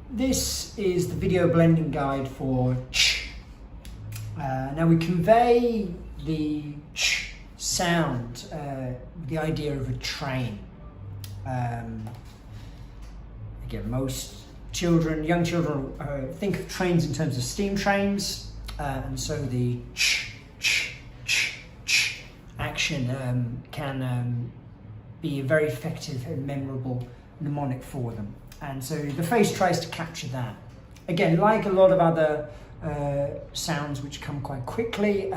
This is the video blending guide for ch. Now we convey the ch sound with the idea of a train. Again, most children, young children, think of trains in terms of steam trains, and so the ch action can be a very effective and memorable mnemonic for them. And so the face tries to capture that. Again, like a lot of other sounds which come quite quickly,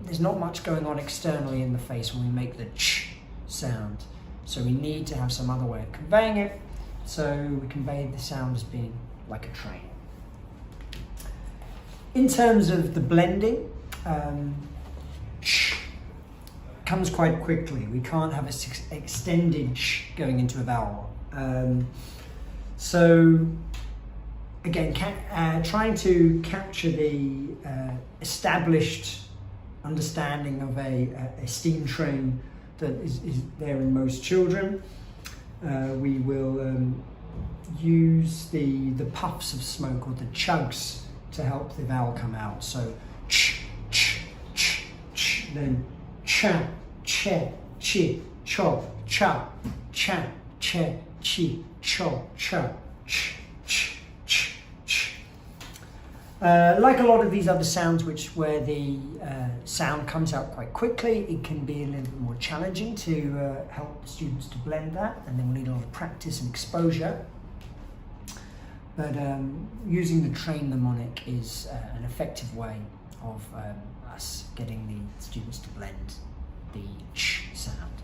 there's not much going on externally in the face when we make the ch sound. So we need to have some other way of conveying it. So we convey the sound as being like a train. In terms of the blending, ch comes quite quickly. We can't have an extended ch going into a vowel. So again, trying to capture the established understanding of a steam train that is there in most children. We will use the puffs of smoke or the chugs to help the vowel come out. So ch, ch, ch, ch, then cha, che, chi, cho, cha, cha, che, chi, cho, cha, ch, ch, ch, ch. Like a lot of these other sounds where the sound comes out quite quickly, it can be a little bit more challenging to help students to blend that, and then we'll need a lot of practice and exposure. But using the train mnemonic is an effective way of us getting the students to blend the ch sound.